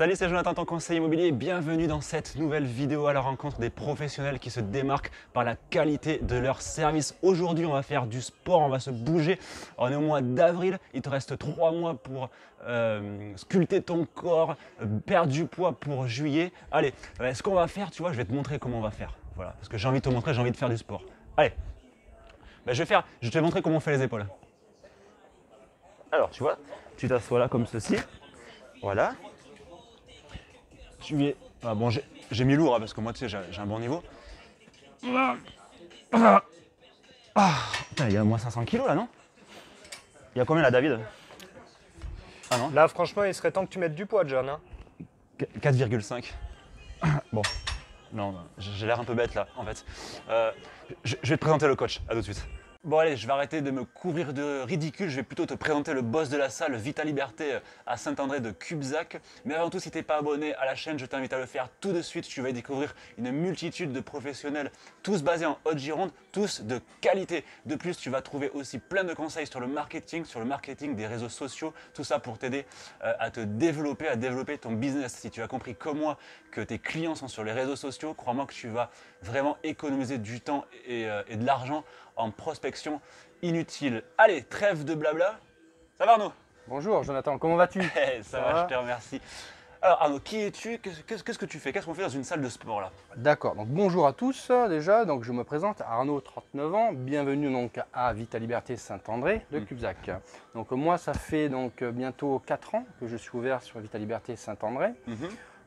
Salut, c'est Jonathan, ton conseiller immobilier. Bienvenue dans cette nouvelle vidéo à la rencontre des professionnels qui se démarquent par la qualité de leur service. Aujourd'hui, on va faire du sport, on va se bouger. On est au mois d'avril, il te reste 3 mois pour sculpter ton corps, perdre du poids pour juillet. Allez, ce qu'on va faire, tu vois, je vais te montrer comment on va faire. Voilà, parce que j'ai envie de te montrer, j'ai envie de faire du sport. Allez, je vais te montrer comment on fait les épaules. Alors, tu vois, tu t'assois là comme ceci. Voilà. Ah bon, j'ai mis lourd hein, parce que moi, tu sais, j'ai un bon niveau. Putain, il y a moins 500 kilos là, non? Il y a combien là, David? Ah non. Là, franchement, il serait temps que tu mettes du poids, John. Hein. 4,5. Bon, non, j'ai l'air un peu bête là, en fait. Je vais te présenter le coach, à tout de suite. Bon allez, je vais arrêter de me couvrir de ridicule, je vais plutôt te présenter le boss de la salle, Vita Liberté à Saint-André de Cubzac. Mais avant tout, si tu n'es pas abonné à la chaîne, je t'invite à le faire tout de suite. Tu vas y découvrir une multitude de professionnels, tous basés en Haute-Gironde, tous de qualité. De plus, tu vas trouver aussi plein de conseils sur le marketing des réseaux sociaux, tout ça pour t'aider à te développer, à développer ton business. Si tu as compris comme moi que tes clients sont sur les réseaux sociaux, crois-moi que tu vas vraiment économiser du temps et de l'argent en prospection inutile. Allez, trêve de blabla. Ça va Arnaud? Bonjour Jonathan, comment vas-tu? Ça va, je te remercie. Alors Arnaud, qui es-tu? Qu'est-ce que tu fais? Qu'est-ce qu'on fait dans une salle de sport là? D'accord, donc bonjour à tous déjà. Donc je me présente, Arnaud, 39 ans. Bienvenue donc à Vita Liberté Saint-André de Cubzac. Donc moi, ça fait donc bientôt 4 ans que je suis ouvert sur Vita Liberté Saint-André.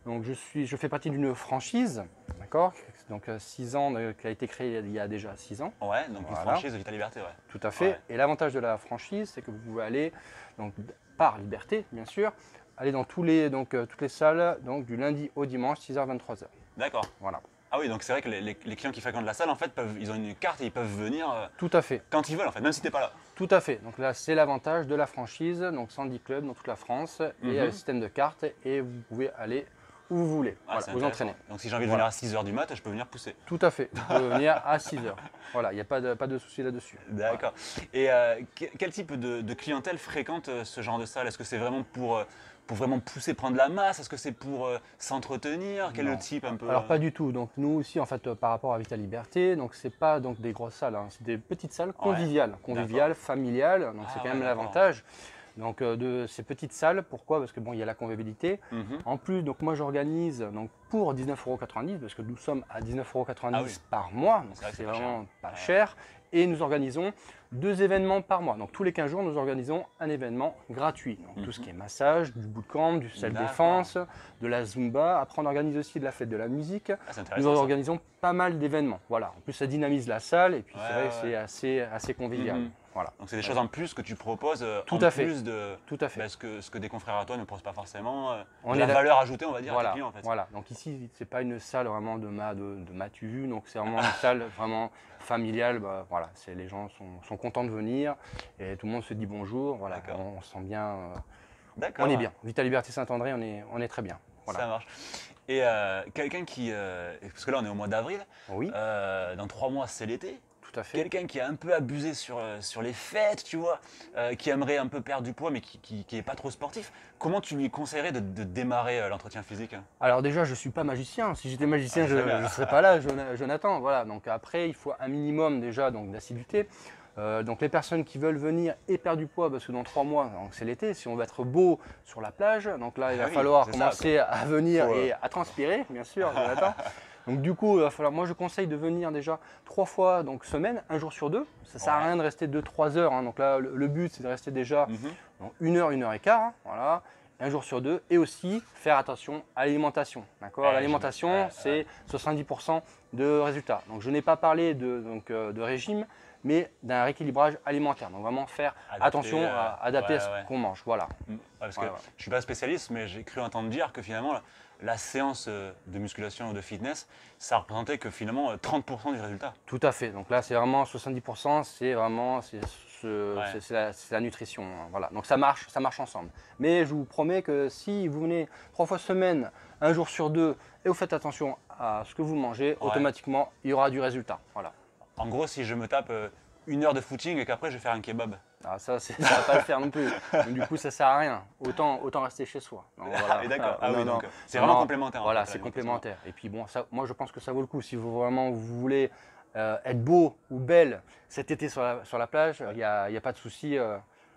Donc je fais partie d'une franchise, d'accord? Donc 6 ans, qui a été créée il y a déjà 6 ans. Ouais, donc une franchise de Vita Liberté, ouais. Tout à fait. Ouais. Et l'avantage de la franchise, c'est que vous pouvez aller, donc, par liberté, bien sûr, aller dans toutes les salles, donc du lundi au dimanche, 6h, 23h. D'accord. Voilà. Ah oui, donc c'est vrai que les clients qui fréquentent la salle, en fait, ils ont une carte et ils peuvent venir tout à fait. Quand ils veulent, en fait, même si tu n'es pas là. Tout à fait. Donc là, c'est l'avantage de la franchise, donc 110 clubs dans toute la France, et le système de cartes, et vous pouvez aller où vous voulez, voilà, vous entraîner. Donc si j'ai envie de venir à 6h du mat, je peux venir pousser. Tout à fait, vous pouvez venir à 6h. Voilà, il n'y a pas de souci là-dessus. D'accord. Voilà. Et quel type de clientèle fréquente ce genre de salle? Est-ce que c'est vraiment pour vraiment pousser, prendre la masse? Est-ce que c'est pour s'entretenir? Quel est le type un peu? Alors pas du tout. Donc nous aussi, en fait, par rapport à Vita Liberté, donc c'est pas donc des grosses salles, hein, c'est des petites salles conviviales, familiales. Donc c'est quand même l'avantage. Donc de ces petites salles, pourquoi? Parce que bon, il y a la convivialité. En plus, donc moi j'organise donc pour 19,90 € parce que nous sommes à 19,90 € par mois, donc c'est vraiment pas cher. Et nous organisons 2 événements par mois. Donc tous les 15 jours, nous organisons un événement gratuit. Donc tout ce qui est massage, du bootcamp, du self-défense, de la Zumba. Après, on organise aussi de la fête de la musique. Nous organisons pas mal d'événements. Voilà. En plus, ça dynamise la salle et puis c'est vrai que c'est assez convivial. Voilà. Donc c'est des choses en plus que tu proposes tout en à fait. plus de tout à fait. Ce que des confrères à toi ne proposent pas forcément. On la valeur ajoutée, on va dire, voilà, à tes clients en fait. Voilà, donc ici, c'est pas une salle vraiment de matu, donc c'est vraiment une salle vraiment familiale. Bah, voilà, les gens sont contents de venir et tout le monde se dit bonjour. Voilà, on se sent bien. On est bien. Vita Liberté Saint-André, on est très bien. Voilà. Ça marche. Et quelqu'un qui. Parce que là, on est au mois d'avril. Oui. Dans 3 mois, c'est l'été. Tout à fait. Quelqu'un qui a un peu abusé sur les fêtes, tu vois, qui aimerait un peu perdre du poids mais qui n'est pas trop sportif, comment tu lui conseillerais de démarrer l'entretien physique? Alors déjà, je ne suis pas magicien. Si j'étais magicien, je ne serais pas là, Jonathan. Voilà. Donc après, il faut un minimum déjà d'assiduité. Donc les personnes qui veulent venir et perdre du poids, parce que dans 3 mois, c'est l'été, si on veut être beau sur la plage, donc là il va falloir commencer à venir et à transpirer, bien sûr, Jonathan. Donc du coup, il va falloir, moi je conseille de venir déjà 3 fois donc semaine, un jour sur 2. Ça ne sert à rien de rester 2-3 heures. Hein. Donc là, le but c'est de rester déjà 1 heure, 1h15. Hein, voilà. Un jour sur 2 et aussi faire attention à l'alimentation. L'alimentation, c'est 70% de résultats. Donc je n'ai pas parlé de régime, mais d'un rééquilibrage alimentaire. Donc vraiment faire attention à adapter à ce qu'on mange. Voilà. Parce que je ne suis pas spécialiste, mais j'ai cru entendre dire que finalement, la séance de musculation ou de fitness, ça représentait que finalement 30% du résultat. Tout à fait. Donc là, c'est vraiment 70%, c'est vraiment la nutrition. Voilà. Donc ça marche ensemble. Mais je vous promets que si vous venez 3 fois semaine, un jour sur 2, et vous faites attention à ce que vous mangez, automatiquement, il y aura du résultat. Voilà. En gros, si je me tape 1 heure de footing et qu'après je vais faire un kebab. Ah, ça va pas le faire non plus. Donc, du coup, ça sert à rien. Autant rester chez soi. Donc, voilà. Ah, d'accord. Ah Non, oui, non. donc c'est vraiment Non, complémentaire. en Voilà, fait, c'est la complémentaire. Et puis bon, ça, moi je pense que ça vaut le coup. Si vous voulez être beau ou belle cet été sur la plage, il n'y a pas de souci.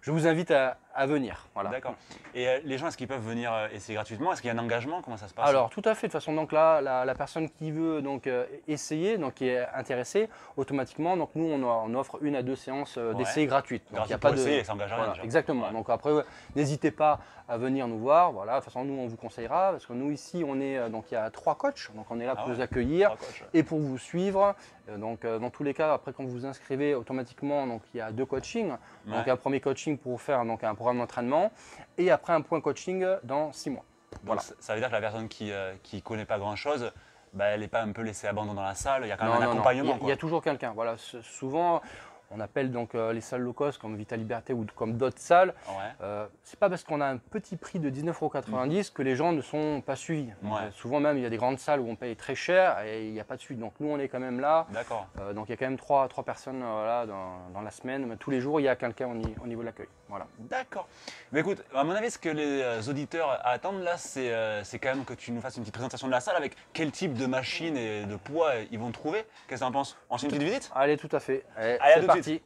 Je vous invite à venir. Voilà. D'accord. Et les gens, est-ce qu'ils peuvent venir essayer gratuitement? Est-ce qu'il y a un engagement? Comment ça se passe? Alors tout à fait, de toute façon donc là la personne qui veut donc essayer, donc qui est intéressée, automatiquement donc nous on offre 1 à 2 séances d'essai gratuites. Donc il y a pas de essayer, ça engage à rien voilà, déjà. exactement. Ouais. Donc après n'hésitez pas à venir nous voir, voilà, de toute façon nous on vous conseillera parce que nous ici on est donc il y a 3 coachs, donc on est là pour vous accueillir 3 coachs. et pour vous suivre. Donc dans tous les cas après quand vous vous inscrivez automatiquement donc il y a 2 coachings. Donc un premier coaching pour vous faire donc un programme d'entraînement et après un point coaching dans 6 mois. Voilà. Donc, ça veut dire que la personne qui ne connaît pas grand-chose, bah, elle n'est pas un peu laissée abandonnée dans la salle, il y a quand même un accompagnement. Il y a toujours quelqu'un. Voilà. Souvent, on appelle donc les salles low cost comme Vita Liberté ou comme d'autres salles. Ouais. C'est pas parce qu'on a un petit prix de 19,90 € que les gens ne sont pas suivis. Ouais. Souvent même, il y a des grandes salles où on paye très cher et il n'y a pas de suite. Donc nous, on est quand même là. D'accord. Donc il y a quand même 3 personnes voilà, dans la semaine. Mais tous les jours, il y a quelqu'un au niveau de l'accueil. Voilà. D'accord. Mais écoute, à mon avis, ce que les auditeurs attendent là, c'est quand même que tu nous fasses une petite présentation de la salle avec quel type de machine et de poids ils vont trouver. Qu'est-ce que tu en penses? On se fait une petite visite? Allez, tout à fait. Allez, c'est parti.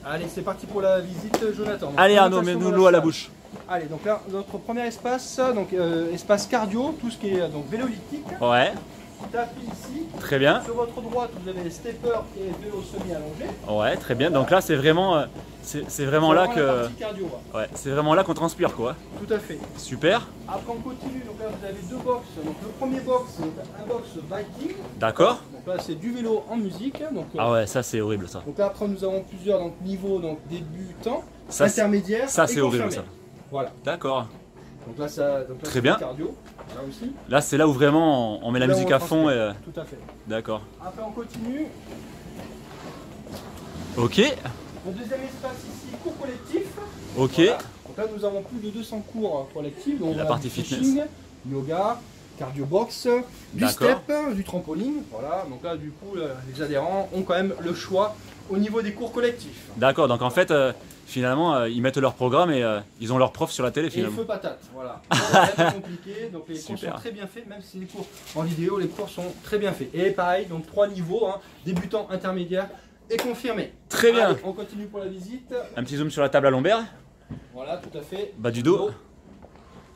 Allez, c'est parti pour la visite, Jonathan. Donc, Allez Arnaud, présentation mets-nous de l'eau à la salle. bouche. Allez, donc là, notre premier espace, donc espace cardio, tout ce qui est donc vélo elliptique, Ouais, tapis ici. très bien. Sur votre droite, vous avez stepper et vélo semi-allongé. Ouais, très bien. Donc là, c'est vraiment, c'est vraiment là la que, partie cardio, ouais, c'est vraiment là qu'on transpire quoi. tout à fait. Super. Après, on continue, donc là, vous avez 2 box. Donc le premier box, c'est un box biking. D'accord. Donc là, c'est du vélo en musique. Donc, Ah ouais, ça c'est horrible ça. donc là, après, nous avons plusieurs donc, niveaux, donc débutant, Ça, c'est- intermédiaire Ça et c'est horrible confirmé. ça. Voilà. D'accord. Donc là, Très c'est bien. le cardio. Là aussi. Là, c'est là où vraiment on met la Là, musique on à fond et. transpire. Tout à fait. D'accord. Après, on continue. Ok. Le deuxième espace ici, cours collectif. Ok. Voilà. Donc là, nous avons plus de 200 cours collectifs. Donc, La on a partie du fitness. fishing, yoga, cardio box, du D'accord. step, du trampoline. Voilà. Donc là, du coup, les adhérents ont quand même le choix au niveau des cours collectifs. D'accord. Donc en fait, finalement, ils mettent leur programme et ils ont leur prof sur la télé Et finalement. feu patate, voilà. C'est pas compliqué, donc les cours Super. sont très bien faits, même si les cours en vidéo, les cours sont très bien faits. Et pareil, donc 3 niveaux, hein, débutant, intermédiaire et confirmé. Très bien. Allez, on continue pour la visite. Un petit zoom sur la table à lombaire, Voilà, tout à fait. bas du dos.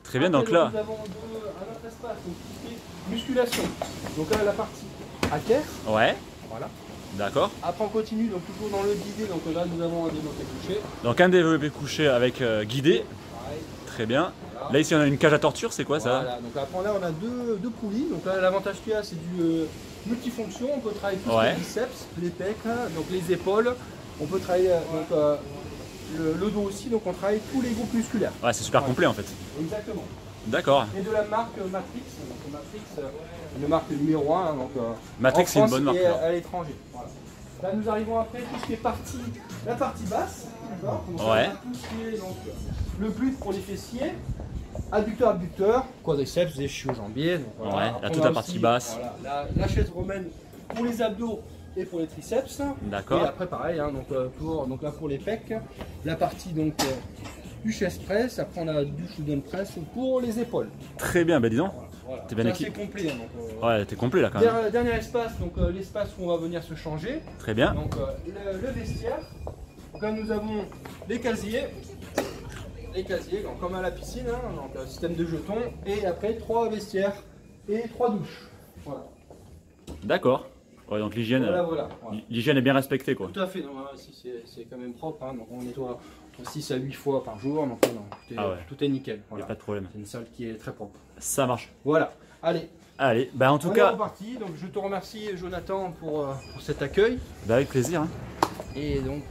Très bien. Après, Donc là, nous avons un autre espace, donc tout ce qui est musculation. Donc là, la partie haltère, ouais. voilà. D'accord. Après, on continue, donc toujours dans le guidé, donc là, nous avons un développé couché. Donc un développé couché avec guidé. Pareil, Très bien. voilà. Là ici on a une cage à torture, c'est quoi ça? Voilà, donc après là on a deux poulies. Donc là l'avantage qu'il y a c'est du multifonction. On peut travailler tout ce qui Ouais. est biceps, les pecs, donc les épaules. On peut travailler donc, le dos aussi. Donc on travaille tous les groupes musculaires. Ouais, c'est super Ouais. complet en fait. Exactement. D'accord. Et de la marque Matrix. Donc Matrix, une marque numéro 1. Donc, Matrix en c'est une France bonne marque. et alors. à l'étranger. Voilà. Là nous arrivons après tout ce qui est la partie basse. D'accord. Donc, Ouais. on a tout ce qui est donc, le glute pour les fessiers. Adducteur, abducteur, quadriceps, des ischio-jambiers. Donc, voilà. Ouais, Après, là, on toute a la partie aussi, basse. voilà, la chaise romaine pour les abdos et pour les triceps. D'accord. Et après pareil, hein, donc là pour les pecs, la partie donc du chest press. Après on a du shoulder press pour les épaules. Très bien, bah dis donc. Voilà. T'es bien C'est équipé. assez complet. Hein, donc, Ouais, t'es complet là quand même. dernier espace, donc l'espace où on va venir se changer. Très bien. Donc le vestiaire. Donc là nous avons les casiers. Les casiers, donc, comme à la piscine, hein, donc système de jetons. Et après 3 vestiaires et 3 douches. Voilà. D'accord. Ouais, donc l'hygiène, Voilà. l'hygiène est bien respectée quoi. Tout à fait, donc, ici c'est quand même propre. Hein, donc on nettoie entre 6 à 8 fois par jour. Donc non, Ah ouais. tout est nickel. Y a Voilà. pas de problème. C'est une salle qui est très propre. Ça marche. Voilà. Allez, Allez, bah en tout on est cas, reparti. Donc je te remercie Jonathan pour cet accueil. bah avec plaisir. Hein. Et donc,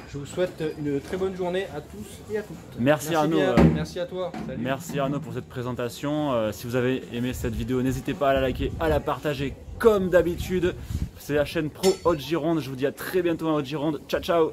je vous souhaite une très bonne journée à tous et à toutes. Merci Arnaud, bien. Merci à toi. Salut. Merci Arnaud pour cette présentation. Si vous avez aimé cette vidéo, n'hésitez pas à la liker, à la partager comme d'habitude. C'est la chaîne Pro Haute Gironde. Je vous dis à très bientôt en Haute Gironde. Ciao ciao.